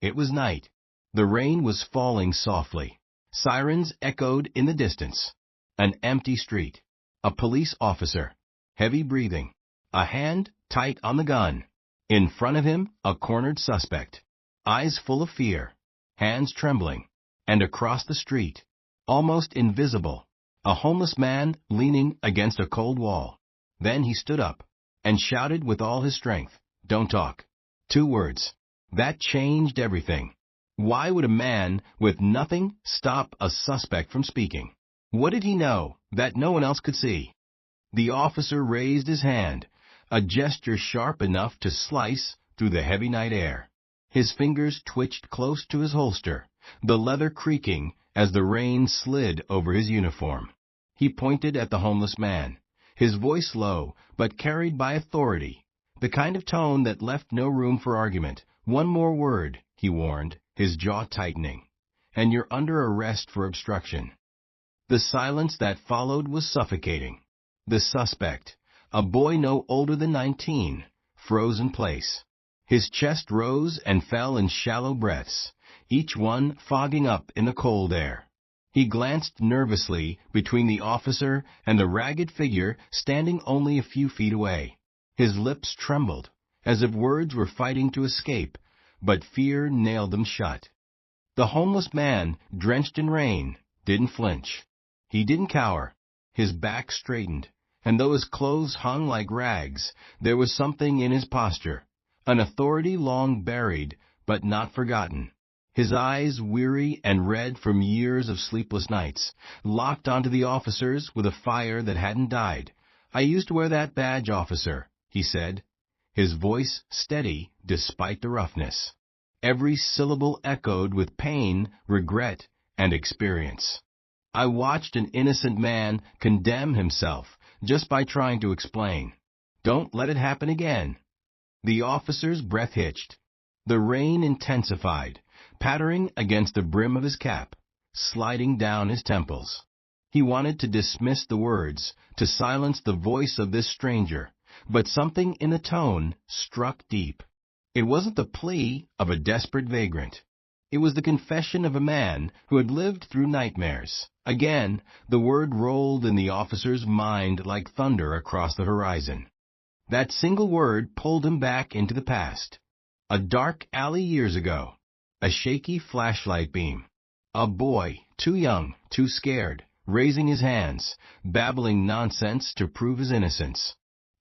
It was night. The rain was falling softly. Sirens echoed in the distance. An empty street. A police officer. Heavy breathing. A hand tight on the gun. In front of him, a cornered suspect. Eyes full of fear. Hands trembling. And across the street, almost invisible, a homeless man leaning against a cold wall. Then he stood up and shouted with all his strength, "Don't talk." 2 words. That changed everything. Why would a man with nothing stop a suspect from speaking? What did he know that no one else could see? The officer raised his hand, a gesture sharp enough to slice through the heavy night air. His fingers twitched close to his holster, the leather creaking as the rain slid over his uniform. He pointed at the homeless man, his voice low but carried by authority, the kind of tone that left no room for argument. "One more word," he warned, his jaw tightening, "and you're under arrest for obstruction." The silence that followed was suffocating. The suspect, a boy no older than 19, froze in place. His chest rose and fell in shallow breaths, each one fogging up in the cold air. He glanced nervously between the officer and the ragged figure standing only a few feet away. His lips trembled, as if words were fighting to escape, but fear nailed them shut. The homeless man, drenched in rain, didn't flinch. He didn't cower. His back straightened, and though his clothes hung like rags, there was something in his posture, an authority long buried but not forgotten. His eyes, weary and red from years of sleepless nights, locked onto the officer's with a fire that hadn't died. "I used to wear that badge, officer," he said, his voice steady despite the roughness. Every syllable echoed with pain, regret, and experience. "I watched an innocent man condemn himself just by trying to explain. Don't let it happen again." The officer's breath hitched. The rain intensified, pattering against the brim of his cap, sliding down his temples. He wanted to dismiss the words, to silence the voice of this stranger, but something in the tone struck deep. It wasn't the plea of a desperate vagrant. It was the confession of a man who had lived through nightmares. Again, the word rolled in the officer's mind like thunder across the horizon. That single word pulled him back into the past. A dark alley years ago. A shaky flashlight beam. A boy, too young, too scared, raising his hands, babbling nonsense to prove his innocence.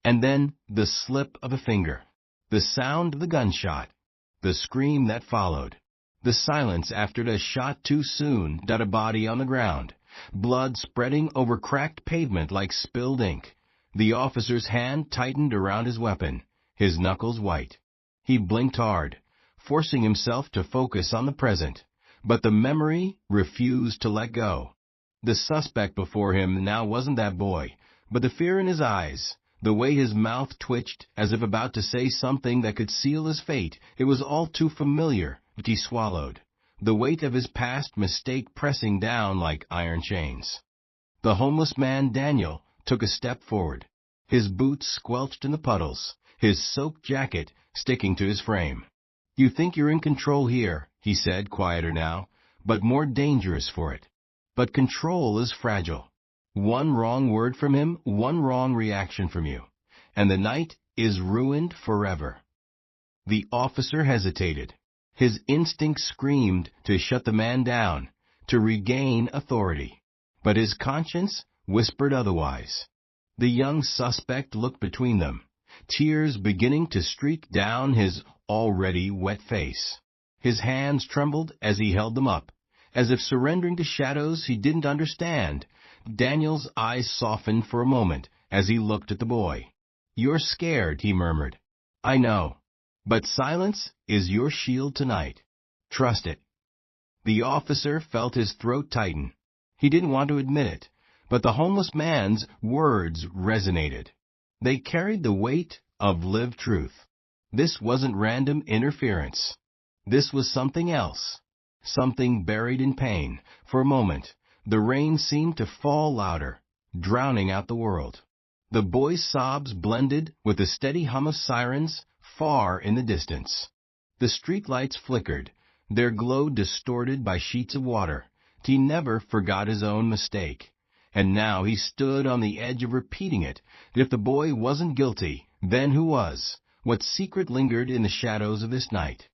And then the slip of a finger. The sound of the gunshot. The scream that followed. The silence after the shot too soon got a body on the ground. Blood spreading over cracked pavement like spilled ink. The officer's hand tightened around his weapon, his knuckles white. He blinked hard, forcing himself to focus on the present, but the memory refused to let go. The suspect before him now wasn't that boy, but the fear in his eyes, the way his mouth twitched as if about to say something that could seal his fate. It was all too familiar, but he swallowed, the weight of his past mistake pressing down like iron chains. The homeless man, Daniel, took a step forward, his boots squelched in the puddles, his soaked jacket sticking to his frame. "You think you're in control here," he said, quieter now, but more dangerous for it. "But control is fragile. One wrong word from him, one wrong reaction from you, and the night is ruined forever." The officer hesitated. His instinct screamed to shut the man down, to regain authority. But his conscience whispered otherwise. The young suspect looked between them, tears beginning to streak down his already wet face. His hands trembled as he held them up, as if surrendering to shadows he didn't understand. Daniel's eyes softened for a moment as he looked at the boy. "You're scared," he murmured. "I know. But silence is your shield tonight. Trust it." The officer felt his throat tighten. He didn't want to admit it, but the homeless man's words resonated. They carried the weight of lived truth. This wasn't random interference. This was something else, something buried in pain. For a moment, the rain seemed to fall louder, drowning out the world. The boy's sobs blended with the steady hum of sirens far in the distance. The streetlights flickered, their glow distorted by sheets of water. He never forgot his own mistake. And now he stood on the edge of repeating it. If the boy wasn't guilty, then who was? What secret lingered in the shadows of this night?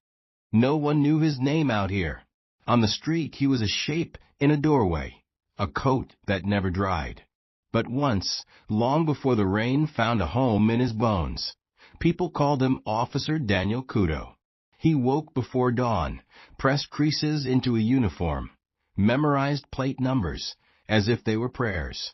No one knew his name out here. On the street he was a shape in a doorway, a coat that never dried. But once, long before the rain found a home in his bones, people called him Officer Daniel Kudo. He woke before dawn, pressed creases into a uniform, memorized plate numbers as if they were prayers.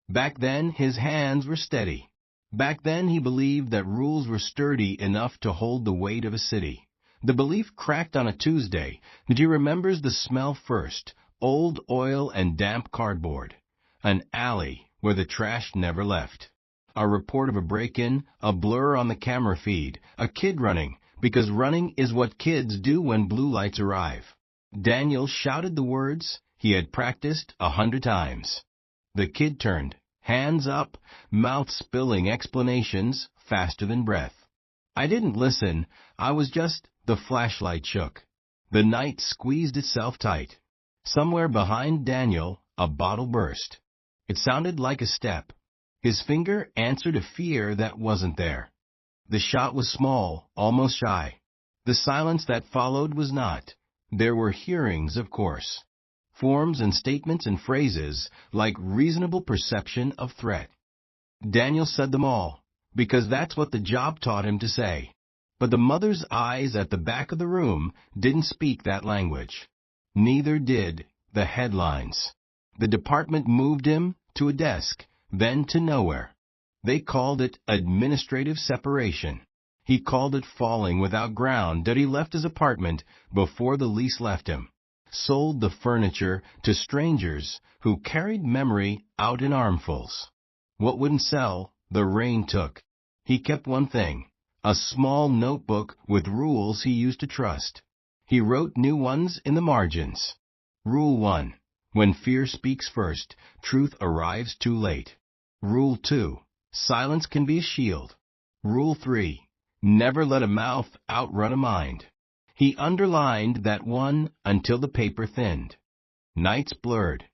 Back then his hands were steady. Back then he believed that rules were sturdy enough to hold the weight of a city. The belief cracked on a Tuesday that he remembers the smell first, old oil and damp cardboard. An alley where the trash never left. A report of a break-in, a blur on the camera feed, a kid running, because running is what kids do when blue lights arrive. Daniel shouted the words he had practiced 100 times. The kid turned, hands up, mouth spilling explanations faster than breath. I didn't listen, I was just... The flashlight shook. The night squeezed itself tight. Somewhere behind Daniel, a bottle burst. It sounded like a step. His finger answered a fear that wasn't there. The shot was small, almost shy. The silence that followed was not. There were hearings, of course. Forms and statements and phrases like reasonable perception of threat. Daniel said them all, because that's what the job taught him to say. But the mother's eyes at the back of the room didn't speak that language. Neither did the headlines. The department moved him to a desk, then to nowhere. They called it administrative separation. He called it falling without ground that he left his apartment before the lease left him. Sold the furniture to strangers who carried memory out in armfuls. What wouldn't sell, the rain took. He kept one thing. A small notebook with rules he used to trust. He wrote new ones in the margins. Rule 1. When fear speaks first, truth arrives too late. Rule 2. Silence can be a shield. Rule 3. Never let a mouth outrun a mind. He underlined that one until the paper thinned. Nights blurred.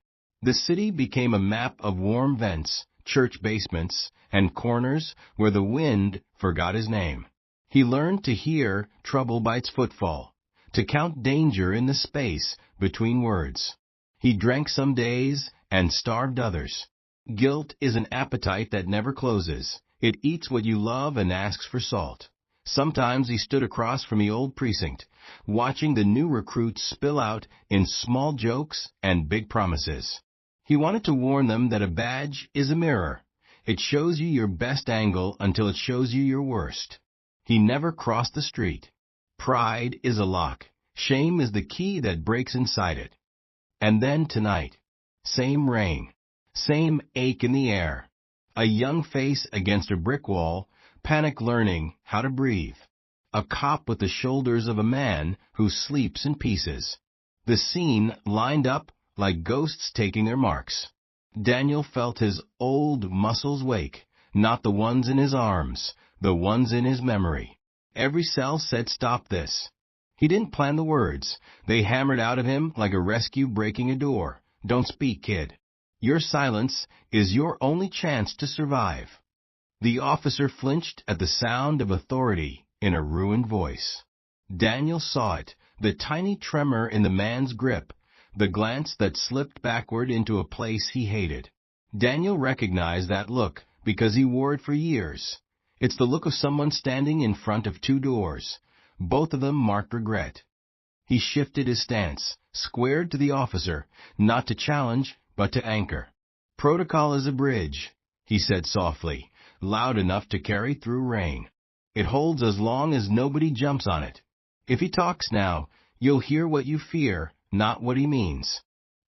The city became a map of warm vents, church basements, and corners where the wind forgot his name. He learned to hear trouble by its footfall, to count danger in the space between words. He drank some days and starved others. Guilt is an appetite that never closes. It eats what you love and asks for salt. Sometimes he stood across from the old precinct, watching the new recruits spill out in small jokes and big promises. He wanted to warn them that a badge is a mirror. It shows you your best angle until it shows you your worst. He never crossed the street. Pride is a lock. Shame is the key that breaks inside it. And then tonight, same rain, same ache in the air. A young face against a brick wall, panic learning how to breathe. A cop with the shoulders of a man who sleeps in pieces. The scene lined up like ghosts taking their marks. Daniel felt his old muscles wake, not the ones in his arms, the ones in his memory. Every cell said, "Stop this." He didn't plan the words. They hammered out of him like a rescue breaking a door. "Don't speak, kid. Your silence is your only chance to survive." The officer flinched at the sound of authority in a ruined voice. Daniel saw it, the tiny tremor in the man's grip, the glance that slipped backward into a place he hated. Daniel recognized that look because he wore it for years. It's the look of someone standing in front of two doors, both of them marked regret. He shifted his stance, squared to the officer, not to challenge, but to anchor. "Protocol is a bridge," he said softly, loud enough to carry through rain. "It holds as long as nobody jumps on it. If he talks now, you'll hear what you fear, not what he means.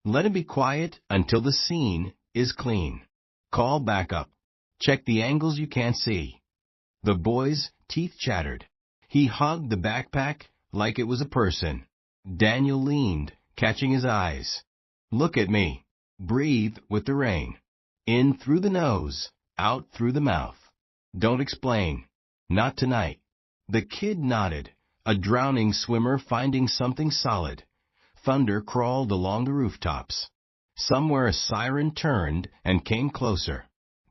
Let him be quiet until the scene is clean. Call backup. Check the angles you can't see." The boy's teeth chattered. He hugged the backpack like it was a person. Daniel leaned, catching his eyes. "Look at me. Breathe with the rain. In through the nose, out through the mouth. Don't explain. Not tonight." The kid nodded, a drowning swimmer finding something solid. Thunder crawled along the rooftops. Somewhere a siren turned and came closer.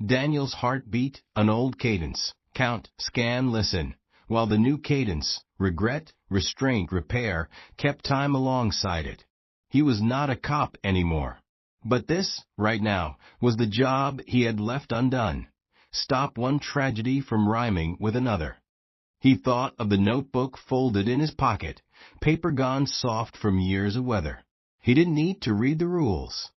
Daniel's heart beat an old cadence. Count, scan, listen. While the new cadence, regret, restraint, repair, kept time alongside it. He was not a cop anymore. But this, right now, was the job he had left undone. Stop one tragedy from rhyming with another. He thought of the notebook folded in his pocket, paper gone soft from years of weather. He didn't need to read the rules.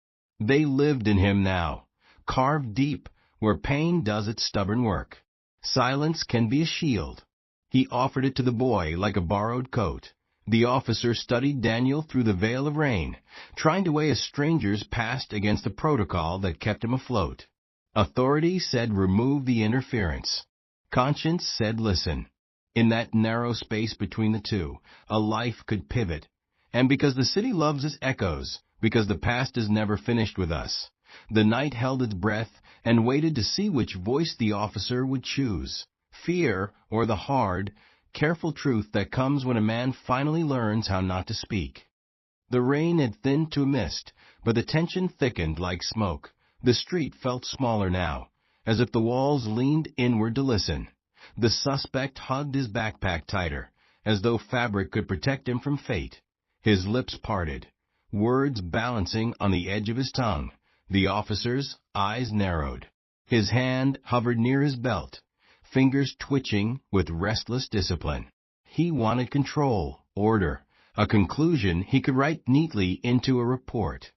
They lived in him now, carved deep where pain does its stubborn work. Silence can be a shield. He offered it to the boy like a borrowed coat. The officer studied Daniel through the veil of rain, trying to weigh a stranger's past against the protocol that kept him afloat. Authority said remove the interference. Conscience said listen. In that narrow space between the two, a life could pivot. And because the city loves its echoes, because the past is never finished with us, the night held its breath and waited to see which voice the officer would choose. Fear or the hard, careful truth that comes when a man finally learns how not to speak. The rain had thinned to a mist, but the tension thickened like smoke. The street felt smaller now, as if the walls leaned inward to listen. The suspect hugged his backpack tighter, as though fabric could protect him from fate. His lips parted, words balancing on the edge of his tongue. The officer's eyes narrowed. His hand hovered near his belt, fingers twitching with restless discipline. He wanted control, order, a conclusion he could write neatly into a report.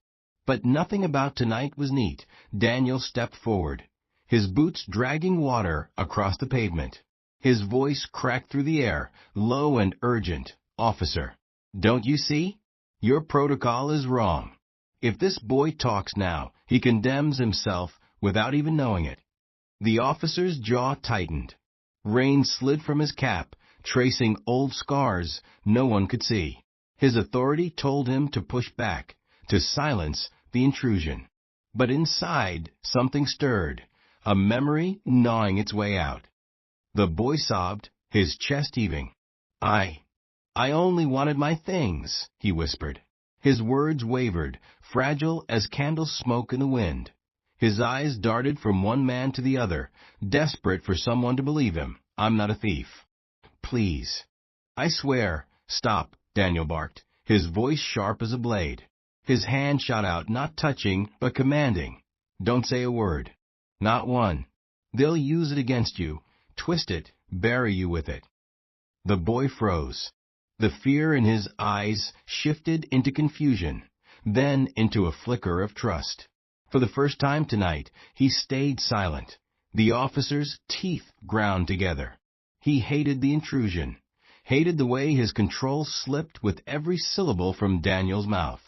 But nothing about tonight was neat. Daniel stepped forward, his boots dragging water across the pavement. His voice cracked through the air, low and urgent. Officer, don't you see? Your protocol is wrong. If this boy talks now, he condemns himself without even knowing it. The officer's jaw tightened. Rain slid from his cap, tracing old scars no one could see. His authority told him to push back, to silence the intrusion. But inside, something stirred, a memory gnawing its way out. The boy sobbed, his chest heaving. I only wanted my things, he whispered. His words wavered, fragile as candle smoke in the wind. His eyes darted from one man to the other, desperate for someone to believe him. I'm not a thief. Please. I swear. Stop, Daniel barked, his voice sharp as a blade. His hand shot out, not touching, but commanding. Don't say a word. Not one. They'll use it against you, twist it, bury you with it. The boy froze. The fear in his eyes shifted into confusion, then into a flicker of trust. For the first time tonight, he stayed silent. The officer's teeth ground together. He hated the intrusion, hated the way his control slipped with every syllable from Daniel's mouth.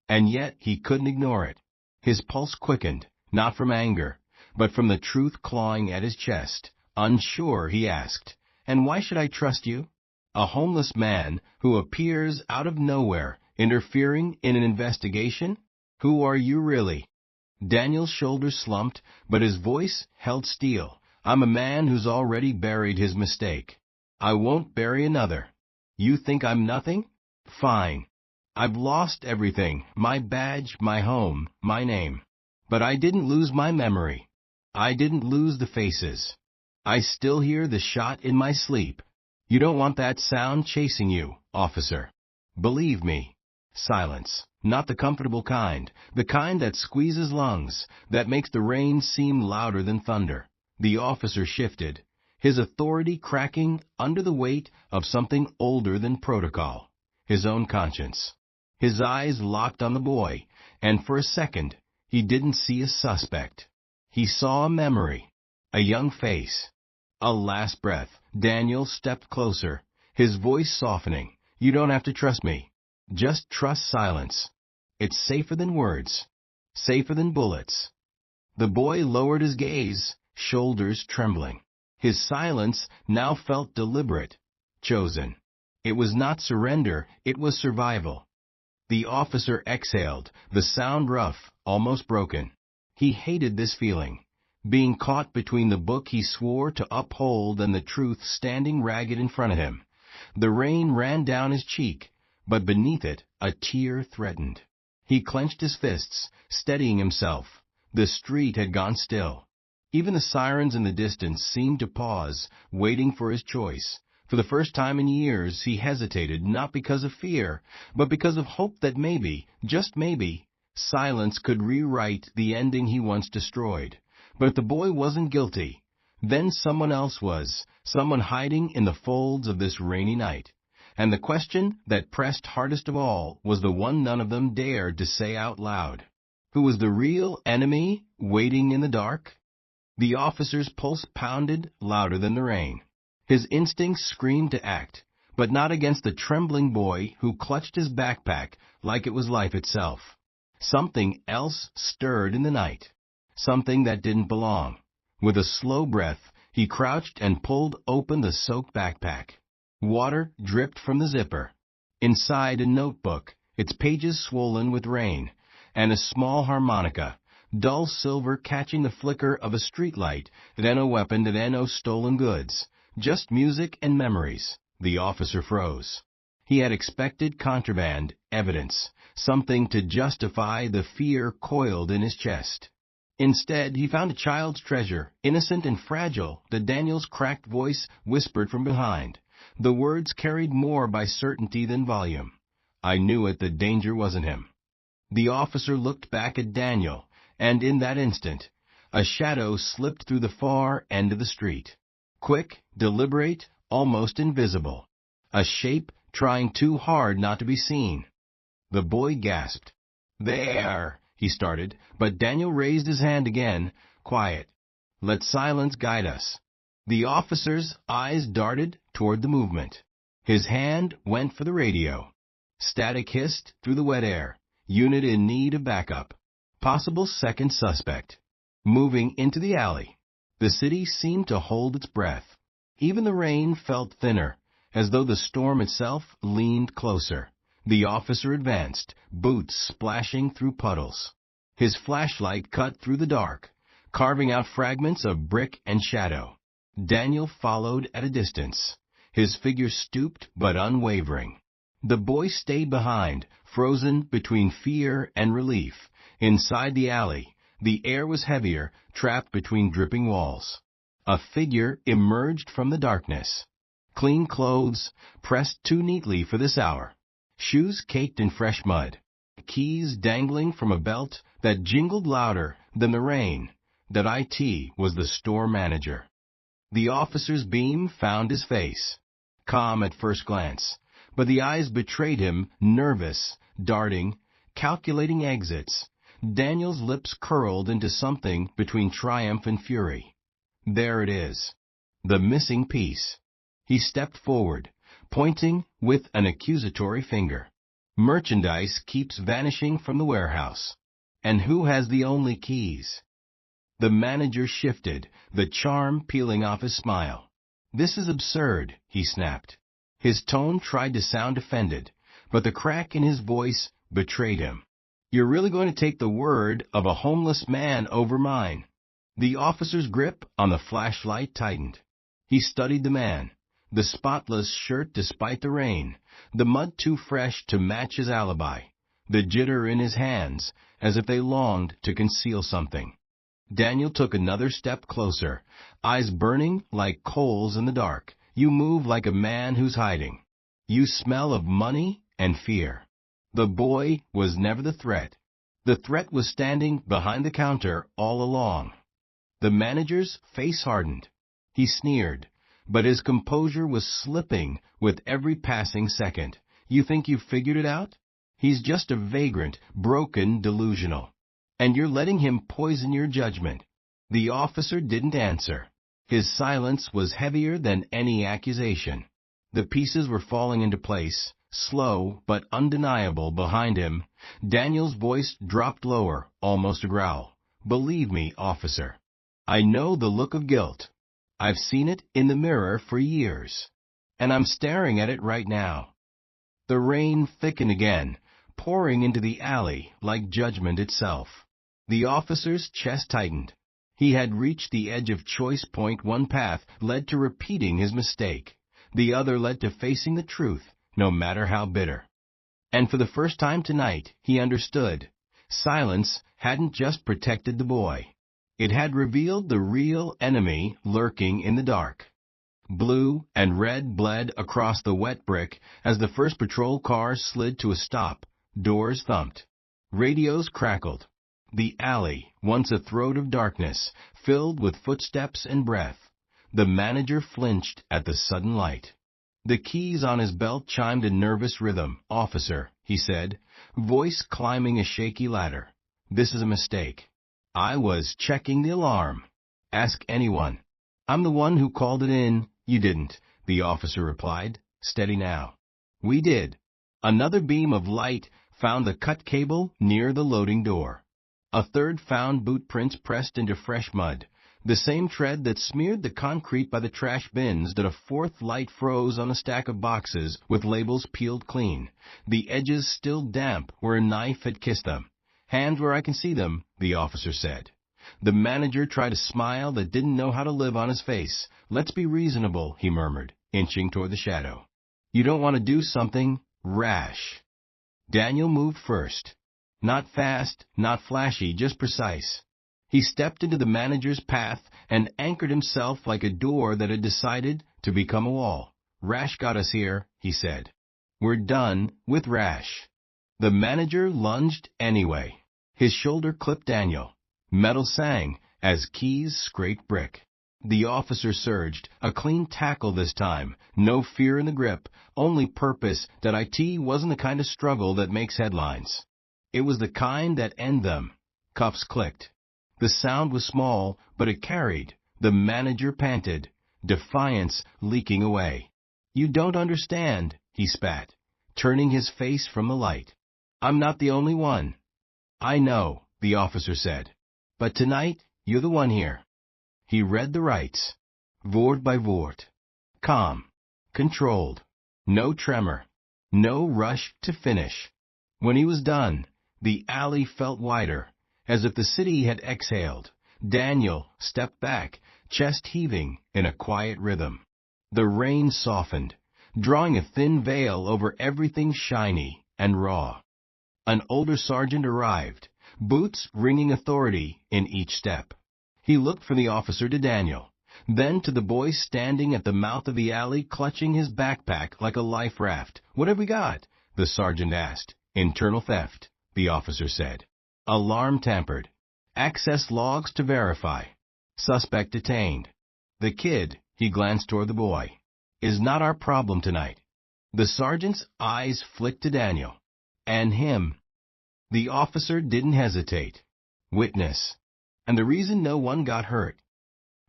And yet he couldn't ignore it. His pulse quickened, not from anger, but from the truth clawing at his chest. Unsure, he asked, "And why should I trust you? A homeless man who appears out of nowhere, interfering in an investigation? Who are you really?" Daniel's shoulders slumped, but his voice held steel. I'm a man who's already buried his mistake. I won't bury another. You think I'm nothing? Fine. I've lost everything, my badge, my home, my name. But I didn't lose my memory. I didn't lose the faces. I still hear the shot in my sleep. You don't want that sound chasing you, officer. Believe me. Silence. Not the comfortable kind, the kind that squeezes lungs, that makes the rain seem louder than thunder. The officer shifted, his authority cracking under the weight of something older than protocol, his own conscience. His eyes locked on the boy, and for a second, he didn't see a suspect. He saw a memory, a young face. A last breath. Daniel stepped closer, his voice softening. You don't have to trust me. Just trust silence. It's safer than words, safer than bullets. The boy lowered his gaze, shoulders trembling. His silence now felt deliberate, chosen. It was not surrender, it was survival. The officer exhaled, the sound rough, almost broken. He hated this feeling, being caught between the book he swore to uphold and the truth standing ragged in front of him. The rain ran down his cheek, but beneath it a tear threatened. He clenched his fists, steadying himself. The street had gone still. Even the sirens in the distance seemed to pause, waiting for his choice. For the first time in years, he hesitated, not because of fear, but because of hope that maybe, just maybe, silence could rewrite the ending he once destroyed. But if the boy wasn't guilty, then someone else was, someone hiding in the folds of this rainy night. And the question that pressed hardest of all was the one none of them dared to say out loud. Who was the real enemy waiting in the dark? The officer's pulse pounded louder than the rain. His instincts screamed to act, but not against the trembling boy who clutched his backpack like it was life itself. Something else stirred in the night, something that didn't belong. With a slow breath, he crouched and pulled open the soaked backpack. Water dripped from the zipper. Inside, a notebook, its pages swollen with rain, and a small harmonica, dull silver catching the flicker of a streetlight, then a weapon, then no stolen goods. Just music and memories. The officer froze. He had expected contraband, evidence, something to justify the fear coiled in his chest. Instead, he found a child's treasure, innocent and fragile, that Daniel's cracked voice whispered from behind. The words carried more by certainty than volume. I knew it, the danger wasn't him. The officer looked back at Daniel, and in that instant, a shadow slipped through the far end of the street. Quick, deliberate, almost invisible. A shape trying too hard not to be seen. The boy gasped. There, he started, but Daniel raised his hand again. Quiet. Let silence guide us. The officer's eyes darted toward the movement. His hand went for the radio. Static hissed through the wet air. Unit in need of backup. Possible second suspect. Moving into the alley. The city seemed to hold its breath. Even the rain felt thinner, as though the storm itself leaned closer. The officer advanced, boots splashing through puddles. His flashlight cut through the dark, carving out fragments of brick and shadow. Daniel followed at a distance, his figure stooped but unwavering. The boy stayed behind, frozen between fear and relief. Inside the alley, the air was heavier, trapped between dripping walls. A figure emerged from the darkness. Clean clothes, pressed too neatly for this hour. Shoes caked in fresh mud. Keys dangling from a belt that jingled louder than the rain. That IT was the store manager. The officer's beam found his face. Calm at first glance, but the eyes betrayed him, nervous, darting, calculating exits. Daniel's lips curled into something between triumph and fury. There it is. The missing piece. He stepped forward, pointing with an accusatory finger. Merchandise keeps vanishing from the warehouse. And who has the only keys? The manager shifted, the charm peeling off his smile. This is absurd, he snapped. His tone tried to sound offended, but the crack in his voice betrayed him. You're really going to take the word of a homeless man over mine? The officer's grip on the flashlight tightened. He studied the man, the spotless shirt despite the rain, the mud too fresh to match his alibi, the jitter in his hands as if they longed to conceal something. Daniel took another step closer, eyes burning like coals in the dark. You move like a man who's hiding. You smell of money and fear. The boy was never the threat. The threat was standing behind the counter all along. The manager's face hardened. He sneered, but his composure was slipping with every passing second. You think you've figured it out? He's just a vagrant, broken, delusional. And you're letting him poison your judgment. The officer didn't answer. His silence was heavier than any accusation. The pieces were falling into place, slow but undeniable behind him. Daniel's voice dropped lower, almost a growl. Believe me, officer. I know the look of guilt. I've seen it in the mirror for years. And I'm staring at it right now. The rain thickened again, pouring into the alley like judgment itself. The officer's chest tightened. He had reached the edge of choice point. One path led to repeating his mistake. The other led to facing the truth, no matter how bitter. And for the first time tonight, he understood. Silence hadn't just protected the boy. It had revealed the real enemy lurking in the dark. Blue and red bled across the wet brick as the first patrol car slid to a stop. Doors thumped. Radios crackled. The alley, once a throat of darkness, filled with footsteps and breath. The manager flinched at the sudden light. The keys on his belt chimed a nervous rhythm. "Officer," he said, voice climbing a shaky ladder. "This is a mistake. I was checking the alarm. Ask anyone. I'm the one who called it in." "You didn't," the officer replied. "Steady now." "We did." Another beam of light found the cut cable near the loading door. A third found boot prints pressed into fresh mud, the same tread that smeared the concrete by the trash bins. That a fourth light froze on a stack of boxes with labels peeled clean, the edges still damp where a knife had kissed them. "Hands where I can see them," the officer said. The manager tried a smile that didn't know how to live on his face. "Let's be reasonable," he murmured, inching toward the shadow. "You don't want to do something rash." Daniel moved first. Not fast, not flashy, just precise. He stepped into the manager's path and anchored himself like a door that had decided to become a wall. "Rash got us here," he said. "We're done with Rash." The manager lunged anyway. His shoulder clipped Daniel. Metal sang as keys scraped brick. The officer surged, a clean tackle this time, no fear in the grip, only purpose. That IT wasn't the kind of struggle that makes headlines. It was the kind that end them. Cuffs clicked. The sound was small, but it carried. The manager panted, defiance leaking away. "You don't understand," he spat, turning his face from the light. "I'm not the only one." "I know," the officer said. "But tonight, you're the one here." He read the rights, word by word. Calm, controlled, no tremor, no rush to finish. When he was done, the alley felt wider, as if the city had exhaled. Daniel stepped back, chest heaving in a quiet rhythm. The rain softened, drawing a thin veil over everything shiny and raw. An older sergeant arrived, boots ringing authority in each step. He looked from the officer to Daniel, then to the boy standing at the mouth of the alley clutching his backpack like a life raft. "What have we got?" the sergeant asked. "Internal theft," the officer said. "Alarm tampered. Access logs to verify. Suspect detained. The kid," he glanced toward the boy, "is not our problem tonight." The sergeant's eyes flicked to Daniel. "And him." The officer didn't hesitate. "Witness. And the reason no one got hurt."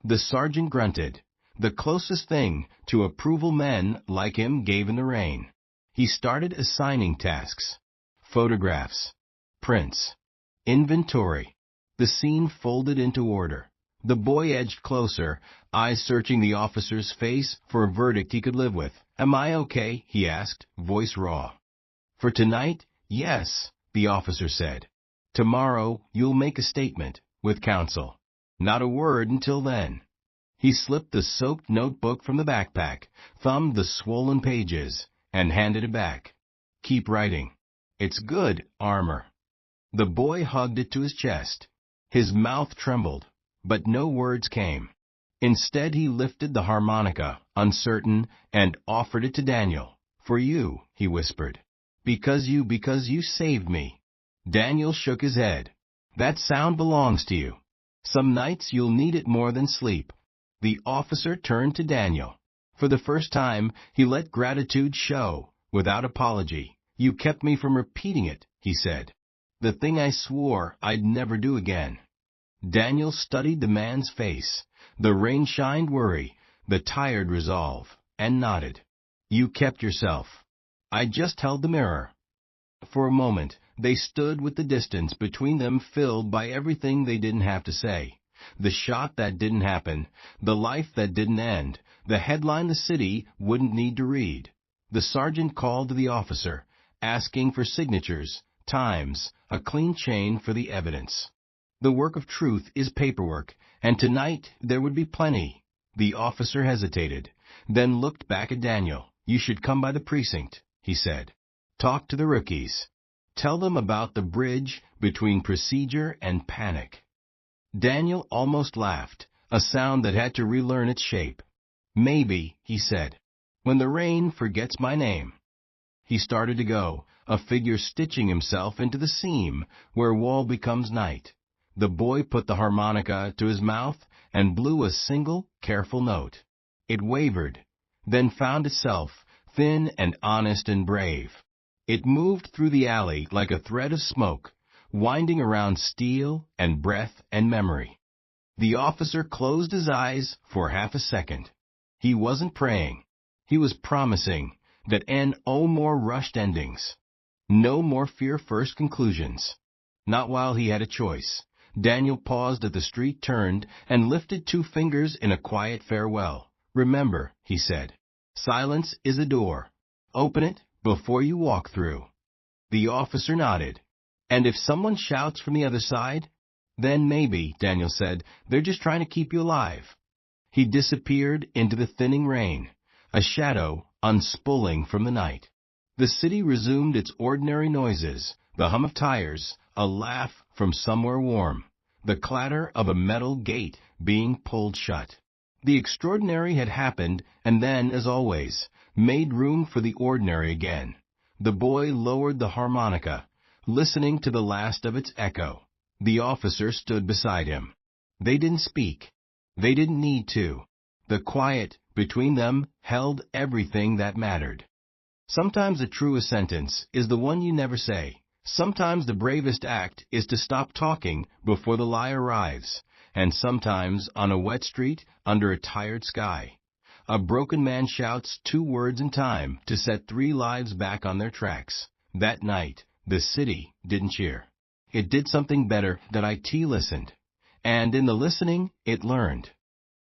The sergeant grunted, the closest thing to approval men like him gave in the rain. He started assigning tasks. Photographs. Prints. Inventory. The scene folded into order. The boy edged closer, eyes searching the officer's face for a verdict he could live with. "Am I okay?" he asked, voice raw. "For tonight, yes," the officer said. "Tomorrow you'll make a statement with counsel. Not a word until then." He slipped the soaked notebook from the backpack, thumbed the swollen pages, and handed it back. "Keep writing. It's good armor." The boy hugged it to his chest. His mouth trembled, but no words came. Instead he lifted the harmonica, uncertain, and offered it to Daniel. "For you," he whispered. Because you saved me." Daniel shook his head. "That sound belongs to you. Some nights you'll need it more than sleep." The officer turned to Daniel. For the first time, he let gratitude show, without apology. "You kept me from repeating it," he said. "The thing I swore I'd never do again." Daniel studied the man's face, the rain-shined worry, the tired resolve, and nodded. "You kept yourself. I just held the mirror." For a moment, they stood with the distance between them filled by everything they didn't have to say. The shot that didn't happen, the life that didn't end, the headline the city wouldn't need to read. The sergeant called to the officer, asking for signatures, times, a clean chain for the evidence. The work of truth is paperwork, and tonight there would be plenty. The officer hesitated, then looked back at Daniel. "You should come by the precinct," he said. "Talk to the rookies. Tell them about the bridge between procedure and panic." Daniel almost laughed, a sound that had to relearn its shape. "Maybe," he said, "when the rain forgets my name." He started to go, a figure stitching himself into the seam where wall becomes night. The boy put the harmonica to his mouth and blew a single, careful note. It wavered, then found itself, thin and honest and brave. It moved through the alley like a thread of smoke, winding around steel and breath and memory. The officer closed his eyes for half a second. He wasn't praying. He was promising that no more rushed endings. No more fear-first conclusions. Not while he had a choice. Daniel paused at the street, turned, and lifted 2 fingers in a quiet farewell. "Remember," he said, "silence is a door. Open it before you walk through." The officer nodded. "And if someone shouts from the other side?" "Then maybe," Daniel said, "they're just trying to keep you alive." He disappeared into the thinning rain, a shadow unspooling from the night. The city resumed its ordinary noises, the hum of tires, a laugh from somewhere warm, the clatter of a metal gate being pulled shut. The extraordinary had happened, and then, as always, made room for the ordinary again. The boy lowered the harmonica, listening to the last of its echo. The officer stood beside him. They didn't speak. They didn't need to. The quiet between them held everything that mattered. Sometimes the truest sentence is the one you never say. Sometimes the bravest act is to stop talking before the lie arrives. And sometimes, on a wet street, under a tired sky, a broken man shouts 2 words in time to set 3 lives back on their tracks. That night, the city didn't cheer. It did something better that IT listened. And in the listening, it learned.